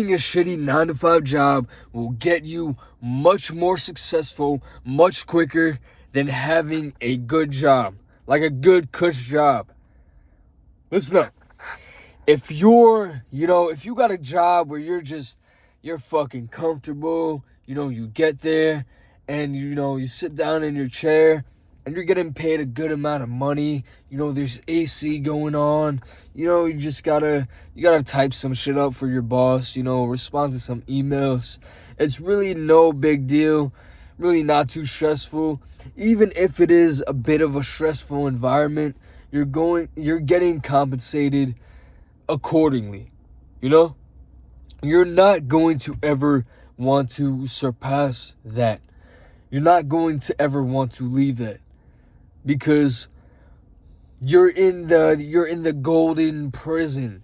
Being a shitty 9 to 5 job will get you much more successful, much quicker than having a good job, like a good cush job. Listen up. If if you got a job where you're fucking comfortable, you get there and, you sit down in your chair and you're getting paid a good amount of money, there's AC going on, you gotta type some shit up for your boss, respond to some emails. It's really no big deal, really not too stressful. Even if it is a bit of a stressful environment, you're getting compensated accordingly. You know, you're not going to ever want to surpass that. You're not going to ever want to leave that, because you're in the golden prison.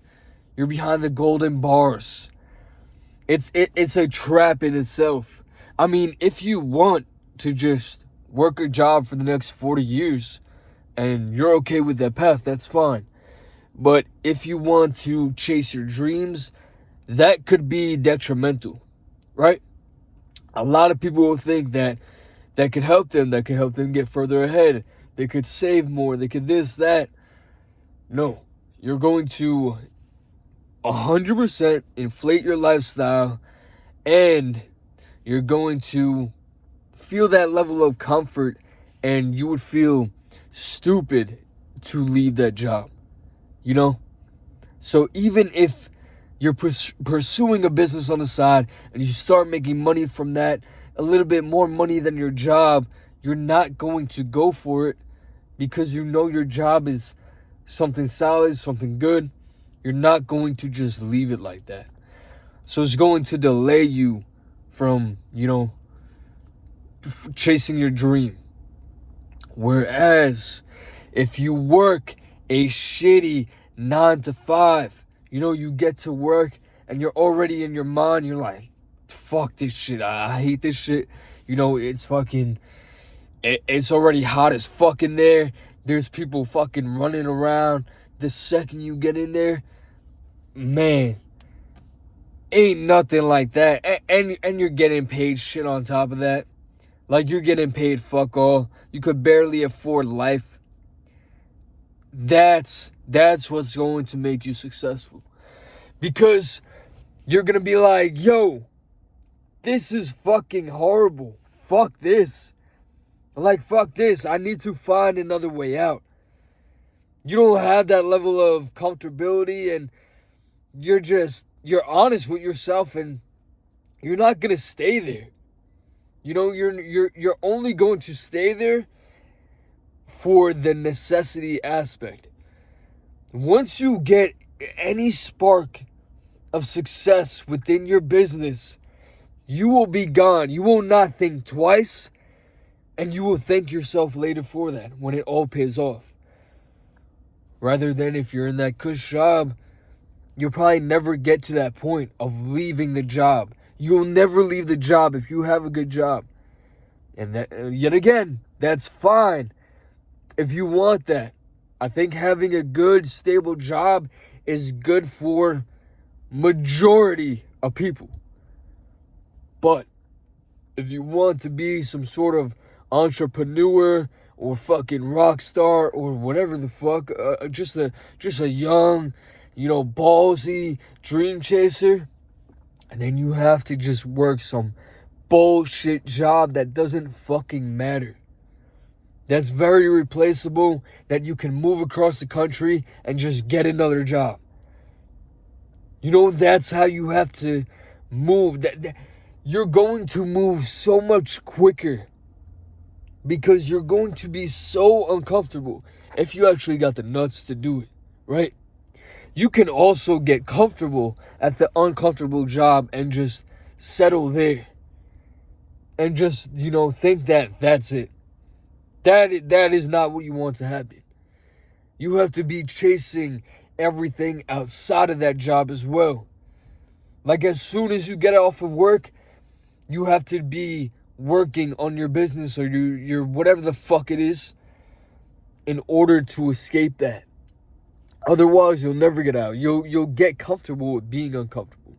You're behind the golden bars. It's a trap in itself. I mean, if you want to just work a job for the next 40 years and you're okay with that path, that's fine. But if you want to chase your dreams, that could be detrimental, right? A lot of people will think that could help them get further ahead. They could save more, they could this, that. No, you're going to 100% inflate your lifestyle, and you're going to feel that level of comfort, and you would feel stupid to leave that job, you know? So even if you're pursuing a business on the side and you start making money from that, a little bit more money than your job, you're not going to go for it because you know your job is something solid, something good. You're not going to just leave it like that. So it's going to delay you from, chasing your dream. Whereas if you work a shitty 9 to 5, you get to work and you're already in your mind, you're like, fuck this shit, I hate this shit. It's already hot as fuck in there. There's people fucking running around. The second you get in there, man, ain't nothing like that. And you're getting paid shit on top of that. Like, you're getting paid fuck all. You could barely afford life. That's what's going to make you successful. Because you're going to be like, yo, this is fucking horrible. Fuck this. Like, fuck this. I need to find another way out. You don't have that level of comfortability, and you're honest with yourself, and you're not going to stay there. You're only going to stay there for the necessity aspect. Once you get any spark of success within your business, you will be gone. You will not think twice, and you will thank yourself later for that when it all pays off. Rather than if you're in that cush job, you'll probably never get to that point of leaving the job. You'll never leave the job if you have a good job. And that, yet again, that's fine if you want that. I think having a good, stable job is good for majority of people. But if you want to be some sort of entrepreneur or fucking rock star or whatever the fuck, just a young, ballsy dream chaser, and then you have to just work some bullshit job that doesn't fucking matter. That's very replaceable, that you can move across the country and just get another job. That's how you have to move. You're going to move so much quicker because you're going to be so uncomfortable if you actually got the nuts to do it, right? You can also get comfortable at the uncomfortable job and just settle there and just, think that that's it. That is not what you want to happen. You have to be chasing everything outside of that job as well. Like, as soon as you get off of work, you have to be working on your business or your whatever the fuck it is in order to escape that. Otherwise, you'll never get out. You'll get comfortable with being uncomfortable.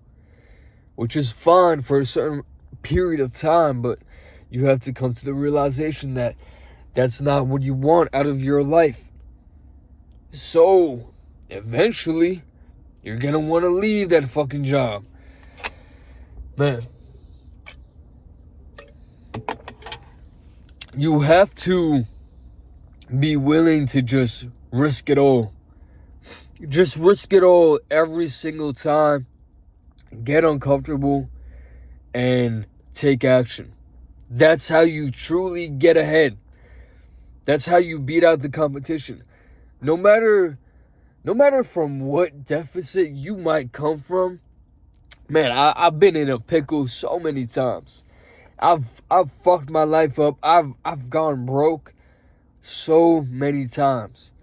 which is fine for a certain period of time, but you have to come to the realization that that's not what you want out of your life. So, eventually, you're gonna want to leave that fucking job. Man, you have to be willing to just risk it all. Just risk it all every single time. Get uncomfortable and take action. That's how you truly get ahead. That's how you beat out the competition. No matter from what deficit you might come from, man, I've been in a pickle so many times. I've fucked my life up. I've gone broke so many times.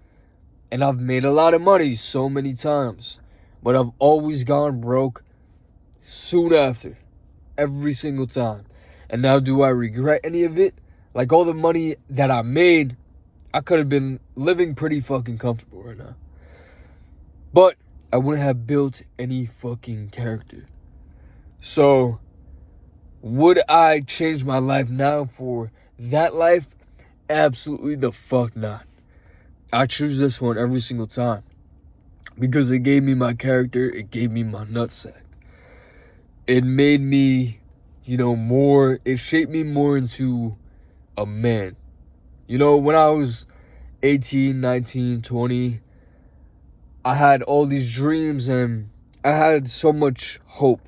And I've made a lot of money so many times. But I've always gone broke soon after. Every single time. And now, do I regret any of it? Like, all the money that I made, I could have been living pretty fucking comfortable right now. But I wouldn't have built any fucking character. So, would I change my life now for that life? Absolutely the fuck not. I choose this one every single time. Because it gave me my character, it gave me my nutsack. It made me, more, it shaped me more into a man. When I was 18, 19, 20, I had all these dreams and I had so much hope.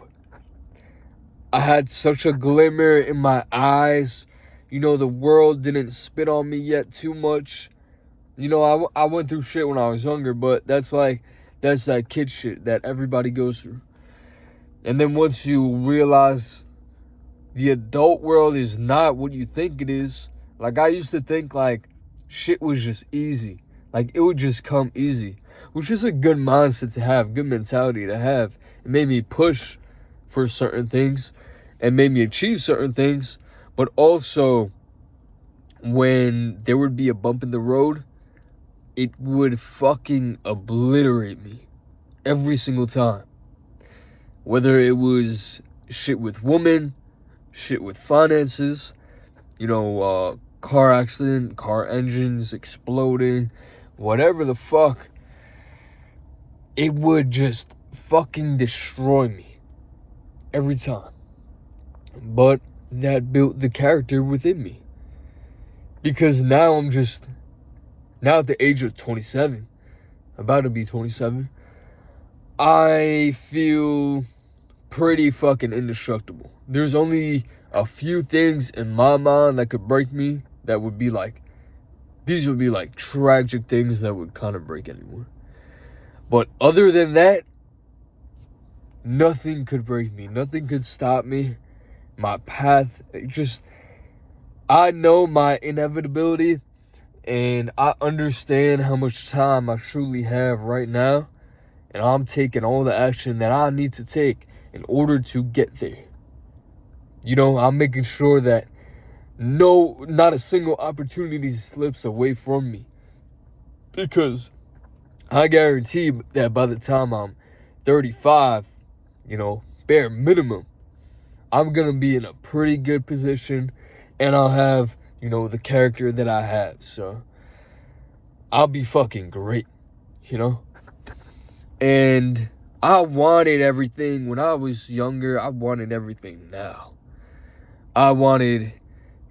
I had such a glimmer in my eyes. The world didn't spit on me yet too much. I went through shit when I was younger, but that's that kid shit that everybody goes through. And then once you realize the adult world is not what you think it is, like, I used to think like shit was just easy. Like, it would just come easy, which is a good mindset to have, good mentality to have. It made me push for certain things and made me achieve certain things. But also, when there would be a bump in the road, it would fucking obliterate me every single time. Whether it was shit with women, shit with finances, car accident, car engines exploding, whatever the fuck, it would just fucking destroy me every time. But that built the character within me. Because now at the age of 27, about to be 27, I feel pretty fucking indestructible. There's only a few things in my mind that could break me that would be like, these would be like tragic things that would kind of break anyone. But other than that, nothing could break me. Nothing could stop me. My path, I know my inevitability, and I understand how much time I truly have right now, and I'm taking all the action that I need to take in order to get there. I'm making sure that not a single opportunity slips away from me, because I guarantee that by the time I'm 35, bare minimum, I'm going to be in a pretty good position, and I'll have, the character that I have. So I'll be fucking great, And I wanted everything when I was younger. I wanted everything now. I wanted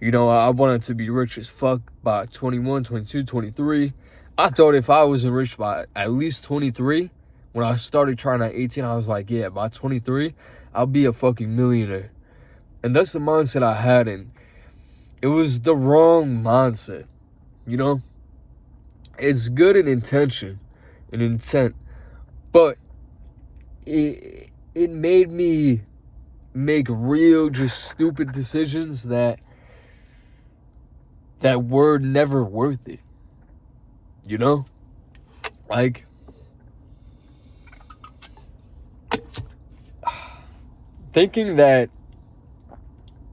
to be rich as fuck by 21, 22, 23. I thought if I wasn't rich by at least 23, when I started trying at 18, I was like, yeah, by 23, I'll be a fucking millionaire. And that's the mindset I had, and it was the wrong mindset, It's good in intention, in intent, but it made me make real, just stupid decisions that were never worth it, Like, thinking that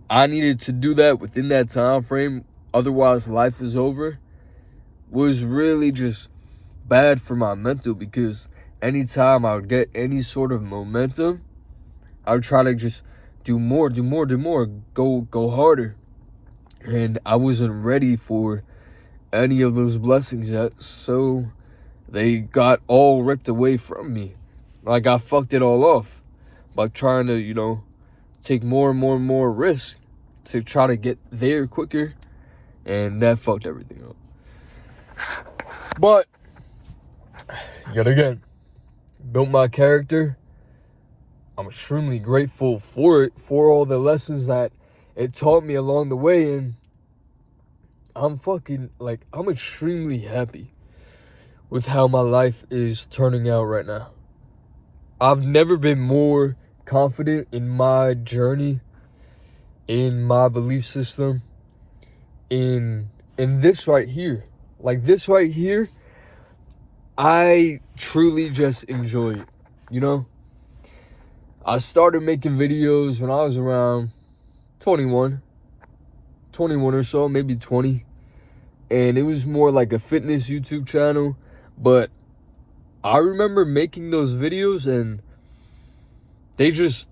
I needed to do that within that time frame, otherwise life is over, was really just bad for my mental, because anytime I would get any sort of momentum, I would try to just do more, go harder. And I wasn't ready for any of those blessings yet, so they got all ripped away from me. Like, I fucked it all off by trying to, take more and more risks to try to get there quicker, and that fucked everything up. But yet again, built my character. I'm extremely grateful for it, for all the lessons that it taught me along the way, and I'm extremely happy with how my life is turning out right now. I've never been more confident in my journey, in my belief system, in this right here. Like, this right here, I truly just enjoy it, I started making videos when I was around 21 or so, maybe 20. And it was more like a fitness YouTube channel. But I remember making those videos, and they just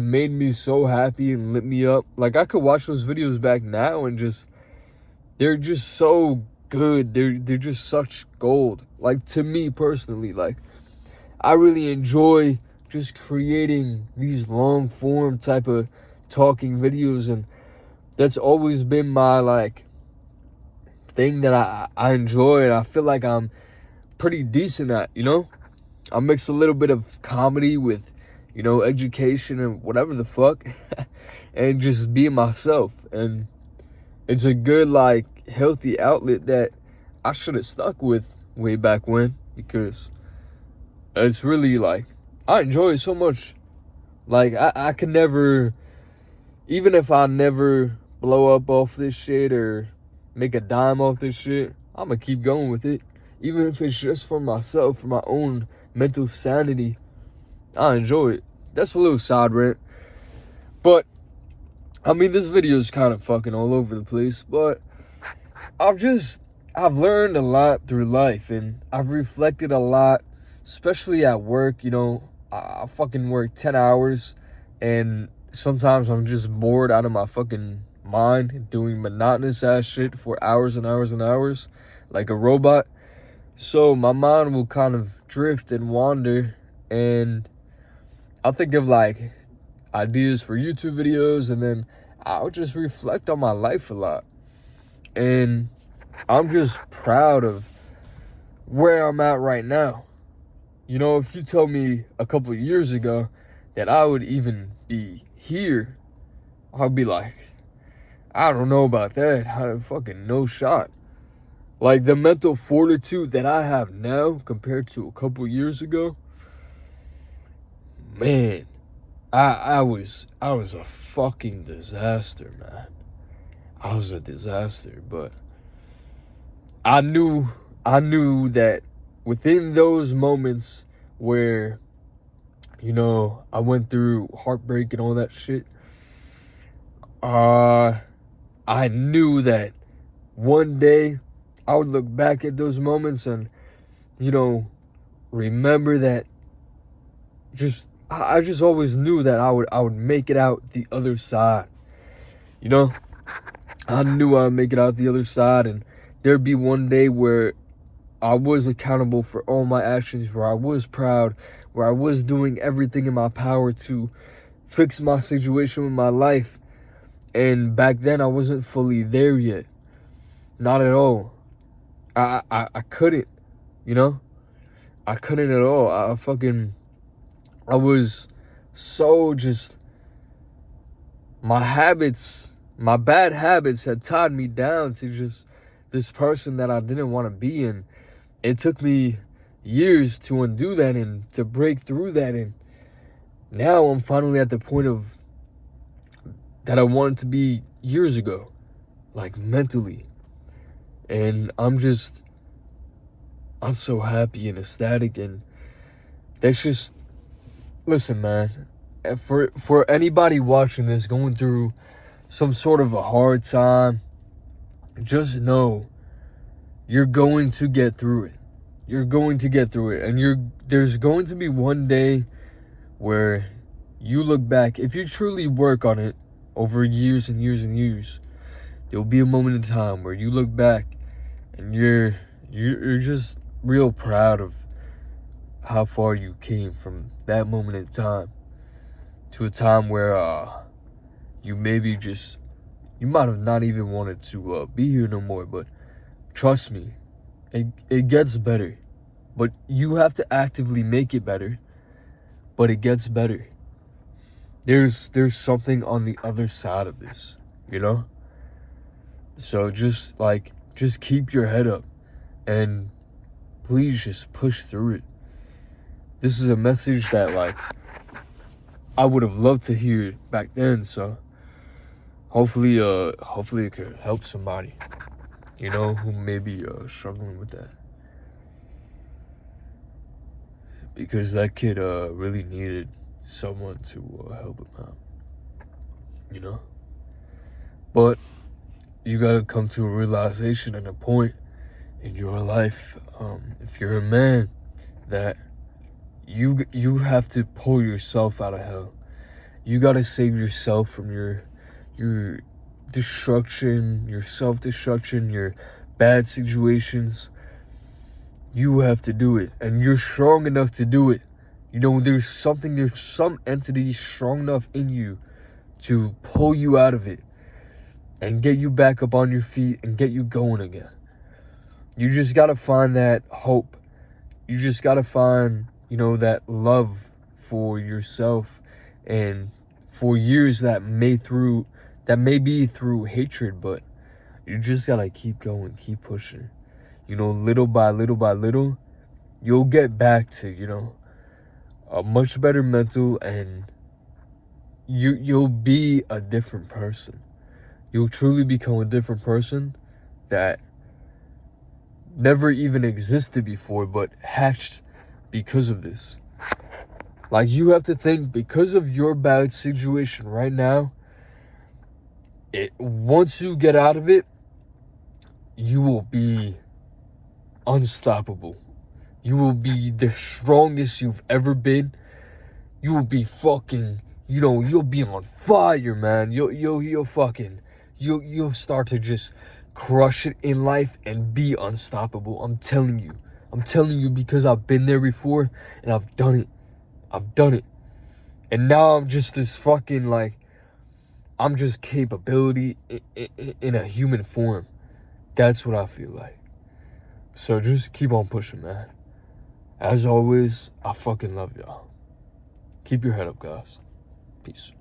made me so happy and lit me up. Like, I could watch those videos back now and they're just so good. They're just such gold. Like, to me personally, like, I really enjoy just creating these long form type of talking videos, and that's always been my like thing that I enjoy, and I feel like I'm pretty decent at, I mix a little bit of comedy with, education and whatever the fuck, and just being myself. And it's a good, like, healthy outlet that I should have stuck with way back when, because it's really, like, I enjoy it so much. Like, I could never, even if I never blow up off this shit or make a dime off this shit, I'm gonna keep going with it. Even if it's just for myself, for my own mental sanity, I enjoy it. That's a little side rant. But, I mean, this video is kind of fucking all over the place, but I've learned a lot through life, and I've reflected a lot, especially at work. I fucking work 10 hours, and sometimes I'm just bored out of my fucking mind doing monotonous ass shit for hours and hours and hours like a robot. So my mind will kind of drift and wander, and I'll think of like ideas for YouTube videos, and then I'll just reflect on my life a lot. And I'm just proud of where I'm at right now. If you told me a couple of years ago that I would even be here, I'd be like, I don't know about that. I fucking no shot. Like, the mental fortitude that I have now compared to a couple of years ago, man, I was a fucking disaster, man. I was a disaster, but I knew that within those moments where, I went through heartbreak and all that shit, I knew that one day I would look back at those moments and, remember that I just always knew that I would make it out the other side. I knew I would make it out the other side, and there'd be one day where I was accountable for all my actions, where I was proud, where I was doing everything in my power to fix my situation with my life. And back then I wasn't fully there yet. Not at all. I couldn't, I couldn't at all. I was so just, my bad habits had tied me down to just this person that I didn't want to be. And it took me years to undo that and to break through that. And now I'm finally at the point of that I wanted to be years ago, like mentally. And I'm so happy and ecstatic, and that's just, listen, man, for anybody watching this going through some sort of a hard time, just know you're going to get through it. You're going to get through it, and there's going to be one day where you look back, if you truly work on it over years and years and years, there'll be a moment in time where you look back and you're just real proud of how far you came from that moment in time to a time where you maybe just, you might have not even wanted to be here no more. But trust me, it gets better. But you have to actively make it better. But it gets better. There's something on the other side of this, you know? So just keep your head up and please just push through it. This is a message that I would have loved to hear back then, so hopefully it could help somebody, you know, who may be struggling with that. Because that kid really needed someone to help him out, you know? But you gotta come to a realization and a point in your life, if you're a man, that you have to pull yourself out of hell. You gotta save yourself from your destruction, your self-destruction, your bad situations. You have to do it, and you're strong enough to do it. You know, there's some entity strong enough in you to pull you out of it and get you back up on your feet and get you going again. You just gotta find that hope. You just gotta find, you know, that love for yourself, and for years that may be through hatred, but you just gotta keep going, keep pushing. You know, little by little, you'll get back to, you know, a much better mental, and you'll be a different person. You'll truly become a different person that never even existed before, but hatched because of this. Like, you have to think, because of your bad situation right now, once you get out of it, you will be unstoppable. You will be the strongest you've ever been. You will be fucking, you know, you'll be on fire, man. You'll start to just crush it in life and be unstoppable. I'm telling you, because I've been there before and I've done it. And now I'm just this fucking, I'm just capability in a human form. That's what I feel like. So just keep on pushing, man. As always, I fucking love y'all. Keep your head up, guys. Peace.